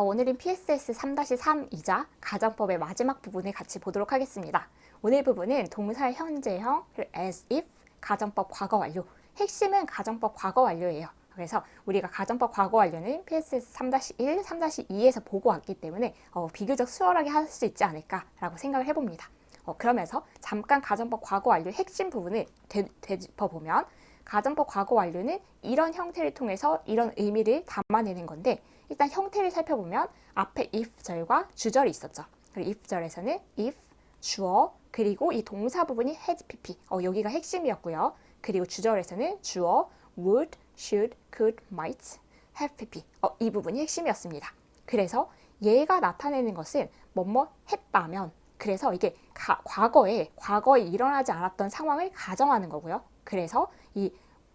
오늘은 PSS 3-3이자 가정법의 마지막 부분을 같이 보도록 하겠습니다. 오늘 부분은 동사 현재형, as if, 가정법 과거 완료. 핵심은 가정법 과거 완료예요. 그래서 우리가 가정법 과거 완료는 PSS 3-1, 3-2에서 보고 왔기 때문에 비교적 수월하게 할 수 있지 않을까라고 생각을 해봅니다. 그러면서 잠깐 가정법 과거 완료 핵심 부분을 되짚어보면 가정법 과거 완료는 이런 형태를 통해서 이런 의미를 담아내는 건데, 일단 형태를 살펴보면 앞에 if절과 주절이 있었죠. 그리고 if절에서는 if, 주어, 그리고 이 동사 부분이 had pp, 여기가 핵심이었고요. 그리고 주절에서는 주어, would, should, could, might, have pp, 이 부분이 핵심이었습니다. 그래서 얘가 나타내는 것은 뭐뭐 했다면, 그래서 이게 과거에 일어나지 않았던 상황을 가정하는 거고요. 그래서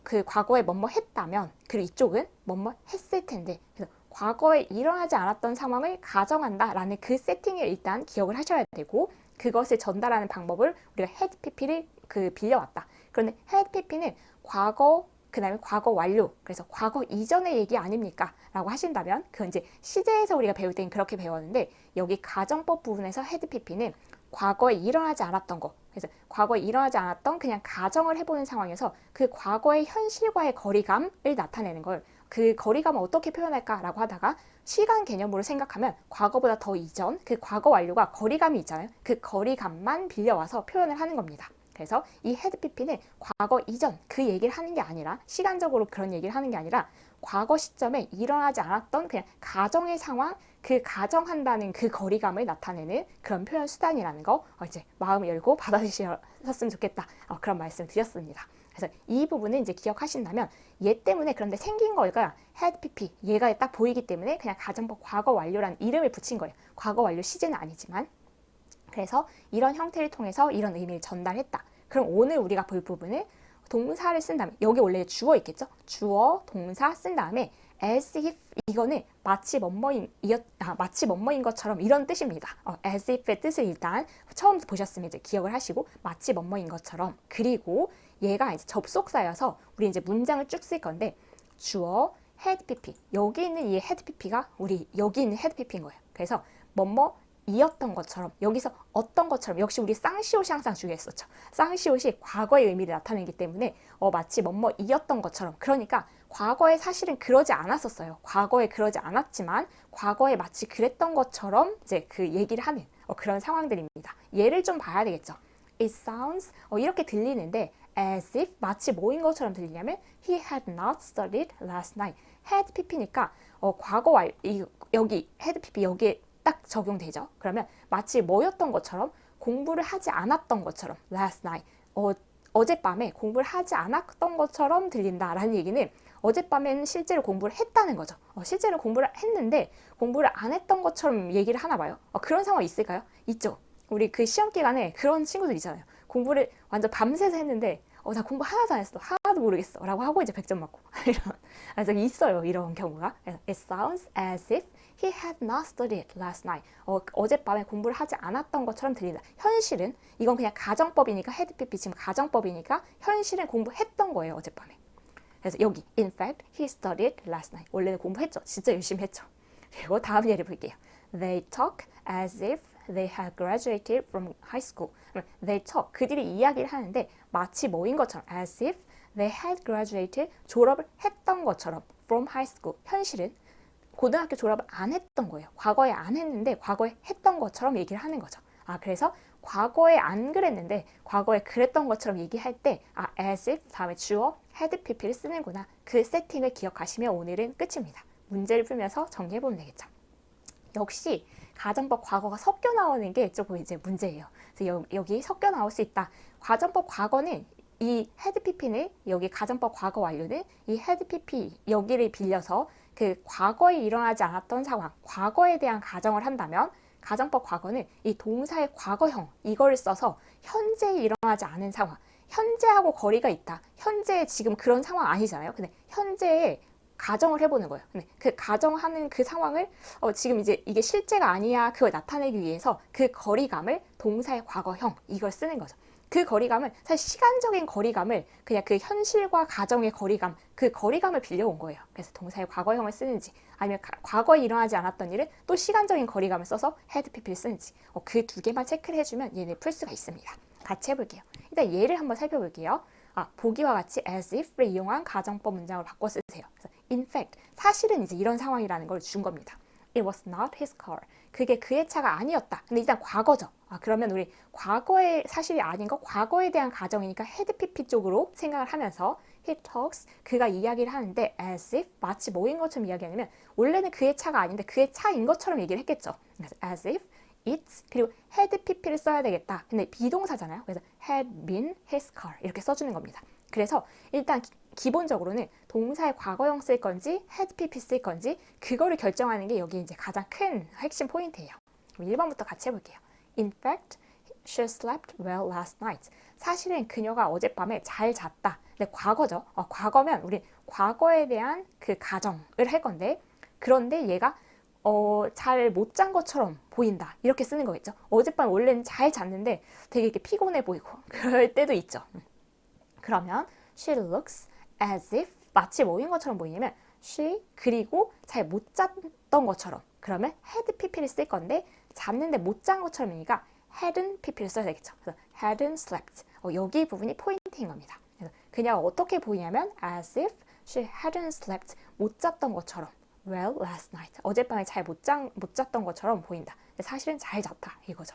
그 과거에 뭐뭐 했다면, 그리고 이쪽은 뭐뭐 했을 텐데, 그래서 과거에 일어나지 않았던 상황을 가정한다라는 그 세팅을 일단 기억을 하셔야 되고, 그것을 전달하는 방법을 우리가 had pp를 빌려왔다. 그런데 had pp는 과거, 그 다음에 과거 완료, 그래서 과거 이전의 얘기 아닙니까? 라고 하신다면, 그건 이제 시제에서 우리가 배울 때는 그렇게 배웠는데, 여기 가정법 부분에서 had pp는 과거에 일어나지 않았던 거, 그래서 과거에 일어나지 않았던 그냥 가정을 해보는 상황에서 그 과거의 현실과의 거리감을 나타내는 걸, 그 거리감을 어떻게 표현할까라고 하다가 시간 개념으로 생각하면 과거보다 더 이전, 그 과거 완료가 거리감이 있잖아요. 그 거리감만 빌려와서 표현을 하는 겁니다. 그래서 이 had pp는 과거 이전 그 얘기를 하는 게 아니라, 시간적으로 그런 얘기를 하는 게 아니라 과거 시점에 일어나지 않았던 그냥 가정의 상황, 그 가정한다는 그 거리감을 나타내는 그런 표현 수단이라는 거 이제 마음을 열고 받아주셨으면 좋겠다, 그런 말씀 드렸습니다. 그래서 이 부분은 이제 기억하신다면, 얘 때문에 그런데 생긴 거가 had pp, 얘가 딱 보이기 때문에 그냥 가정법 과거 완료라는 이름을 붙인 거예요. 과거 완료 시제는 아니지만. 그래서 이런 형태를 통해서 이런 의미를 전달했다. 그럼 오늘 우리가 볼 부분은 동사를 쓴 다음에, 여기 원래 주어 있겠죠? 주어, 동사 쓴 다음에 as if, 이거는 마치 뭐뭐인 것처럼 이런 뜻입니다. as if의 뜻을 일단 처음 보셨으면 이제 기억을 하시고, 마치 뭐뭐인 것처럼. 그리고 얘가 이제 접속사여서 우리 이제 문장을 쭉 쓸 건데, 주어, had pp, 여기 있는 이 had pp가 우리 여기 있는 had pp인 거예요. 그래서 뭐뭐 이었던 것처럼, 여기서 어떤 것처럼, 역시 우리 쌍시옷이 항상 중요했었죠. 쌍시옷이 과거의 의미를 나타내기 때문에 마치 뭐뭐 이었던 것처럼, 그러니까 과거에 사실은 그러지 않았었어요. 과거에 그러지 않았지만 과거에 마치 그랬던 것처럼 이제 그 얘기를 하는 그런 상황들입니다. 예를 좀 봐야 되겠죠. It sounds, 이렇게 들리는데 as if, 마치 뭐인 것처럼 들리냐면 he had not studied last night. had pp니까 과거 여기 had pp 여기에 딱 적용되죠. 그러면 마치 뭐였던 것처럼, 공부를 하지 않았던 것처럼, last night, 어젯밤에 공부를 하지 않았던 것처럼 들린다라는 얘기는 어젯밤에는 실제로 공부를 했다는 거죠. 실제로 공부를 했는데 공부를 안 했던 것처럼 얘기를 하나 봐요. 그런 상황 있을까요? 있죠. 우리 그 시험 기간에 그런 친구들 있잖아요. 공부를 완전 밤새서 했는데 나 공부 하나도 안 했어, 하나도 모르겠어 라고 하고 이제 100점 맞고 그래서 있어요, 이런 경우가. It sounds as if he had not studied last night. 어젯밤에 공부를 하지 않았던 것처럼 들린다. 현실은, 이건 그냥 가정법이니까, had pp 지금 가정법이니까 현실은 공부했던 거예요, 어젯밤에. 그래서 여기 in fact he studied last night, 원래는 공부했죠, 진짜 열심히 했죠. 그리고 다음 예를 볼게요. They talk as if they had graduated from high school. They talk, 그들이 이야기를 하는데 마치 뭐인 것처럼, as if they had graduated, 졸업을 했던 것처럼, from high school. 현실은 고등학교 졸업을 안 했던 거예요. 과거에 안 했는데 과거에 했던 것처럼 얘기를 하는 거죠. 그래서 과거에 안 그랬는데 과거에 그랬던 것처럼 얘기할 때 as if 다음에 주어 had pp를 쓰는구나. 그 세팅을 기억하시면 오늘은 끝입니다. 문제를 풀면서 정리해보면 되겠죠. 역시 가정법 과거가 섞여 나오는 게 조금 이제 문제예요. 그래서 여기 섞여 나올 수 있다. 가정법 과거는 이 had pp는, 여기 가정법 과거 완료는 이 had pp 여기를 빌려서 그 과거에 일어나지 않았던 상황, 과거에 대한 가정을 한다면, 가정법 과거는 이 동사의 과거형 이거를 써서 현재에 일어나지 않은 상황, 현재하고 거리가 있다, 현재에 지금 그런 상황 아니잖아요. 근데 현재에 가정을 해보는 거예요. 근데 그 가정하는 그 상황을 지금 이제 이게 실제가 아니야, 그걸 나타내기 위해서 그 거리감을 동사의 과거형 이걸 쓰는 거죠. 그 거리감은 사실 시간적인 거리감을 그냥 그 현실과 가정의 거리감, 그 거리감을 빌려온 거예요. 그래서 동사의 과거형을 쓰는지 아니면 과거에 일어나지 않았던 일을 또 시간적인 거리감을 써서 had pp를 쓰는지 그 두 개만 체크를 해주면 얘네 풀 수가 있습니다. 같이 해볼게요. 일단 예를 한번 살펴볼게요. 보기와 같이 as if를 이용한 가정법 문장을 바꿔 쓰세요. 그래서 in fact, 사실은 이제 이런 상황이라는 걸 준 겁니다. It was not his car. 그게 그의 차가 아니었다. 근데 일단 과거죠. 그러면 우리 과거의 사실이 아닌 거, 과거에 대한 가정이니까 had pp 쪽으로 생각을 하면서 he talks, 그가 이야기를 하는데 as if, 마치 뭐인 것처럼 이야기하냐면 원래는 그의 차가 아닌데 그의 차인 것처럼 얘기를 했겠죠. 그래서 as if it's, 그리고 had pp를 써야 되겠다. 근데 비동사잖아요. 그래서 had been his car 이렇게 써주는 겁니다. 그래서 일단 기본적으로는 동사의 과거형 쓸 건지 had pp 쓸 건지 그거를 결정하는 게 여기 이제 가장 큰 핵심 포인트예요. 1번부터 같이 해볼게요. In fact, she slept well last night. 사실은 그녀가 어젯밤에 잘 잤다. 근데 과거죠. 과거면 우리 과거에 대한 그 가정을 할 건데 그런데 얘가 잘 못 잔 것처럼 보인다. 이렇게 쓰는 거겠죠. 어젯밤 원래는 잘 잤는데 되게 이렇게 피곤해 보이고 그럴 때도 있죠. 그러면 she looks as if 마치 뭐인 것처럼 보이냐면 she 그리고 잘 못 잤던 것처럼 그러면 had pp를 쓸 건데 잤는데 못 잔 것처럼이니까 hadn't pp를 써야 되겠죠. 그래서 hadn't slept 여기 부분이 포인트인 겁니다. 그래서 그냥 어떻게 보이냐면 as if she hadn't slept 못 잤던 것처럼 well last night 어젯밤에 잘 못 잤던 것처럼 보인다. 사실은 잘 잤다 이거죠.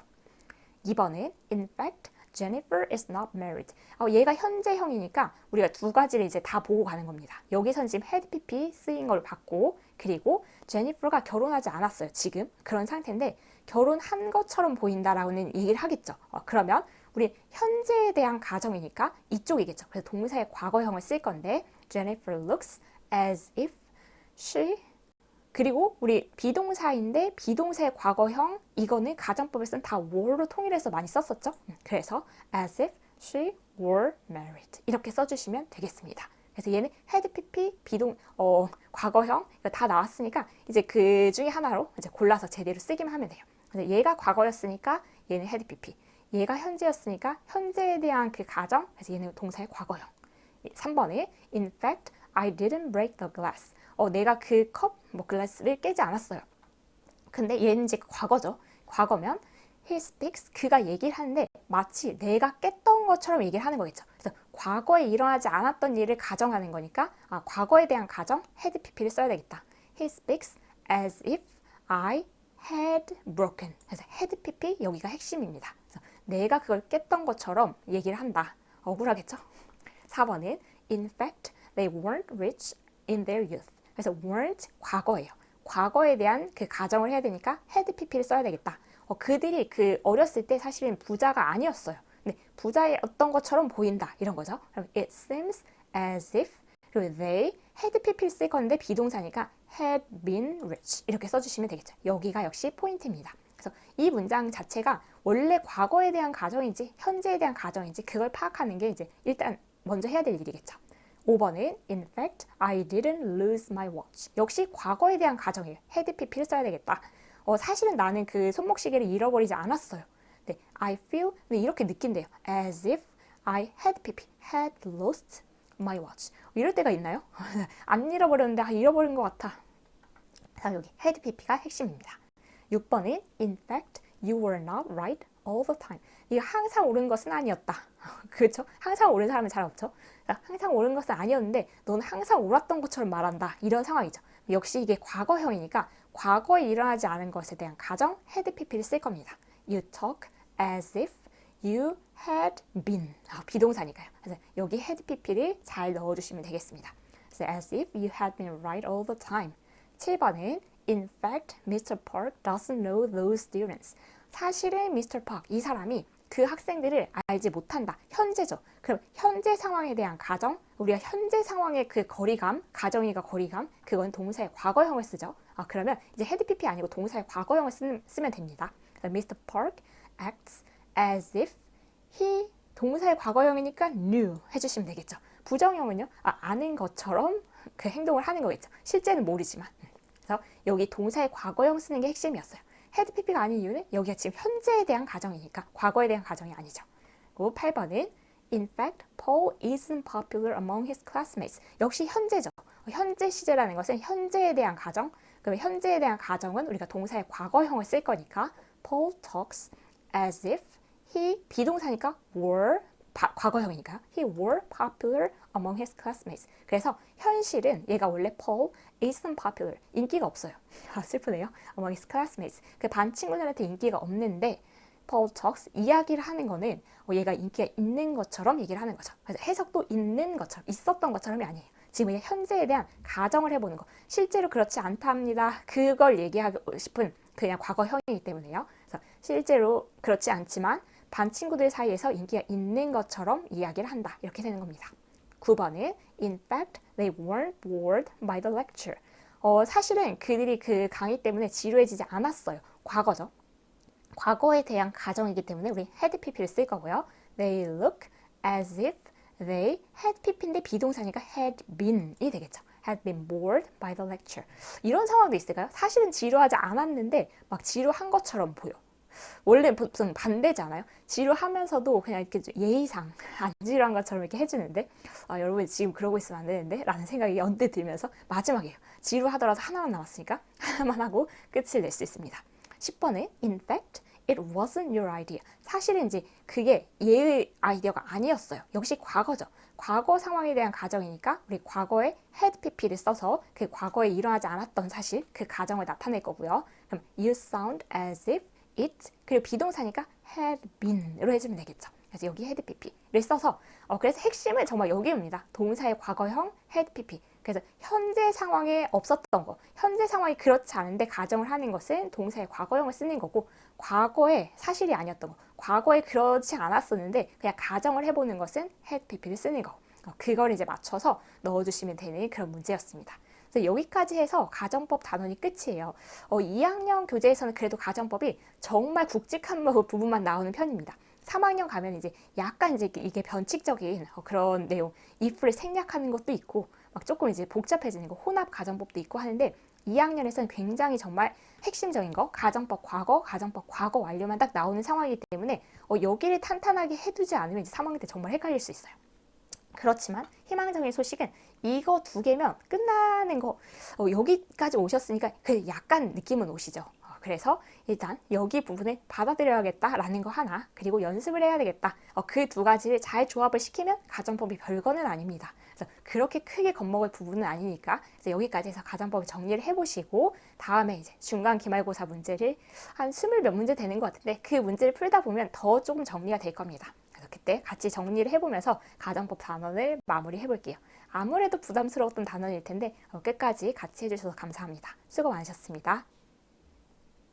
2번은 in fact Jennifer is not married. 얘가 현재형이니까 우리가 두 가지를 이제 다 보고 가는 겁니다. 여기선 지금 had pp 쓰인 걸 봤고 그리고 제니퍼가 결혼하지 않았어요. 지금 그런 상태인데 결혼한 것처럼 보인다라고는 얘기를 하겠죠. 그러면 우리 현재에 대한 가정이니까 이쪽이겠죠. 그래서 동사의 과거형을 쓸 건데 Jennifer looks as if she 그리고 우리 비동사인데 비동사의 과거형 이거는 가정법을 쓴 다 were로 통일해서 많이 썼었죠. 그래서 as if she were married 이렇게 써주시면 되겠습니다. 그래서 얘는 had pp 과거형 이거 다 나왔으니까 이제 그 중에 하나로 이제 골라서 제대로 쓰기만 하면 돼요. 그래서 얘가 과거였으니까 얘는 had pp, 얘가 현재였으니까 현재에 대한 그 가정, 그래서 얘는 동사의 과거형. 3번에 in fact I didn't break the glass. 내가 그 컵, 글라스를 깨지 않았어요. 근데 얘는 이제 과거죠. 과거면 he speaks, 그가 얘기를 하는데 마치 내가 깼던 것처럼 얘기를 하는 거겠죠. 그래서 과거에 일어나지 않았던 일을 가정하는 거니까 과거에 대한 가정, had pp를 써야 되겠다. He speaks as if I had broken. 그래서 had pp 여기가 핵심입니다. 그래서 내가 그걸 깼던 것처럼 얘기를 한다. 억울하겠죠? 4번은 in fact they weren't rich in their youth. 그래서 weren't 과거예요. 과거에 대한 그 가정을 해야 되니까 had pp를 써야 되겠다. 그들이 그 어렸을 때 사실은 부자가 아니었어요. 근데 부자였던 것처럼 보인다. 이런 거죠. 그럼 it seems as if 그리고 they had pp를 쓸 건데 비동사니까 had been rich 이렇게 써주시면 되겠죠. 여기가 역시 포인트입니다. 그래서 이 문장 자체가 원래 과거에 대한 가정인지 현재에 대한 가정인지 그걸 파악하는 게 이제 일단 먼저 해야 될 일이겠죠. 5번은 in fact I didn't lose my watch. 역시 과거에 대한 가정이에요. had pp를 써야 되겠다. 사실은 나는 그 손목시계를 잃어버리지 않았어요. 네, I feel 이렇게 느낀대요. as if I had pp, had lost my watch. 이럴 때가 있나요? 안 잃어버렸는데 잃어버린 것 같아. 자, 여기 had pp가 핵심입니다. 6번은 in fact you were not right all the time. 이거 항상 옳은 것은 아니었다. 그렇죠? 항상 옳은 사람은 잘 없죠. 항상 옳은 것은 아니었는데 너는 항상 옳았던 것처럼 말한다. 이런 상황이죠. 역시 이게 과거형이니까 과거에 일어나지 않은 것에 대한 가정 had pp를 쓸 겁니다. You talk as if you had been. 비동사니까요. 그래서 여기 had pp를 잘 넣어주시면 되겠습니다. 그래서 as if you had been right all the time. 7번은 in fact Mr. Park doesn't know those students. 사실은 Mr. Park 이 사람이 그 학생들을 알지 못한다. 현재죠. 그럼 현재 상황에 대한 가정, 우리가 현재 상황의 그 거리감, 가정이가 거리감, 그건 동사의 과거형을 쓰죠. 그러면 이제 had pp 아니고 동사의 과거형을 쓰면 됩니다. Mr. Park acts as if he 동사의 과거형이니까 knew 해주시면 되겠죠. 부정형은요, 아는 것처럼 그 행동을 하는 거겠죠. 실제는 모르지만. 그래서 여기 동사의 과거형 쓰는 게 핵심이었어요. had pp가 아닌 이유는 여기가 지금 현재에 대한 가정이니까 과거에 대한 가정이 아니죠. 그리고 8번은 In fact, Paul isn't popular among his classmates. 역시 현재죠. 현재 시제라는 것은 현재에 대한 가정. 그러면 현재에 대한 가정은 우리가 동사의 과거형을 쓸 거니까 Paul talks as if he 비동사니까 were 과거형이니까 he were popular among his classmates. 그래서 현실은 얘가 원래 Paul isn't popular 인기가 없어요. 슬프네요. among his classmates 그 반 친구들한테 인기가 없는데 Paul talks 이야기를 하는 거는 얘가 인기가 있는 것처럼 얘기를 하는 거죠. 그래서 해석도 있는 것처럼 있었던 것처럼이 아니에요. 지금 현재에 대한 가정을 해보는 거. 실제로 그렇지 않답니다. 그걸 얘기하고 싶은 그냥 과거형이기 때문에요. 그래서 실제로 그렇지 않지만 반 친구들 사이에서 인기가 있는 것처럼 이야기를 한다. 이렇게 되는 겁니다. 9번은 In fact, they weren't bored by the lecture. 사실은 그들이 그 강의 때문에 지루해지지 않았어요. 과거죠. 과거에 대한 가정이기 때문에 우리 had pp를 쓸 거고요. They look as if they had pp인데 비동사니까 had been이 되겠죠. had been bored by the lecture. 이런 상황도 있을까요? 사실은 지루하지 않았는데 막 지루한 것처럼 보여. 원래 보통 반대잖아요. 지루하면서도 그냥 이렇게 예의상 안 지루한 것처럼 이렇게 해주는데 여러분 지금 그러고 있으면 안 되는데 라는 생각이 언뜻 들면서 마지막이에요. 지루하더라도 하나만 남았으니까 하나만 하고 끝을 낼 수 있습니다. 10번에 In fact, it wasn't your idea. 사실은 이제 그게 얘의 아이디어가 아니었어요. 역시 과거죠. 과거 상황에 대한 가정이니까 우리 과거에 had pp를 써서 그 과거에 일어나지 않았던 사실, 그 가정을 나타낼 거고요. 그럼 you sound as if it, 그리고 비동사니까 had been으로 해주면 되겠죠. 그래서 여기 had pp를 써서 그래서 핵심은 정말 여기입니다. 동사의 과거형 had pp. 그래서 현재 상황에 없었던 거, 현재 상황이 그렇지 않은데 가정을 하는 것은 동사의 과거형을 쓰는 거고 과거에 사실이 아니었던 거, 과거에 그렇지 않았었는데 그냥 가정을 해보는 것은 had pp를 쓰는 거. 그걸 이제 맞춰서 넣어주시면 되는 그런 문제였습니다. 그래서 여기까지 해서 가정법 단원이 끝이에요. 2학년 교재에서는 그래도 가정법이 정말 굵직한 부분만 나오는 편입니다. 3학년 가면 이제 약간 이제 이게 변칙적인 그런 내용, if를 생략하는 것도 있고 막 조금 이제 복잡해지는 거, 혼합 가정법도 있고 하는데 2학년에서는 굉장히 정말 핵심적인 거, 가정법 과거 완료만 딱 나오는 상황이기 때문에 여기를 탄탄하게 해두지 않으면 이제 3학년 때 정말 헷갈릴 수 있어요. 그렇지만 희망적인 소식은 이거 2개면 끝나는 거. 여기까지 오셨으니까 그 약간 느낌은 오시죠. 그래서 일단 여기 부분을 받아들여야겠다라는 거 하나, 그리고 연습을 해야 되겠다. 그 2가지를 잘 조합을 시키면 가정법이 별거는 아닙니다. 그래서 그렇게 크게 겁먹을 부분은 아니니까 여기까지 해서 가정법을 정리를 해보시고 다음에 이제 중간 기말고사 문제를 한 20 몇 문제 되는 것 같은데 그 문제를 풀다 보면 더 조금 정리가 될 겁니다. 그래서 그때 같이 정리를 해보면서 가정법 단원을 마무리 해볼게요. 아무래도 부담스러웠던 단원일 텐데 끝까지 같이 해주셔서 감사합니다. 수고 많으셨습니다.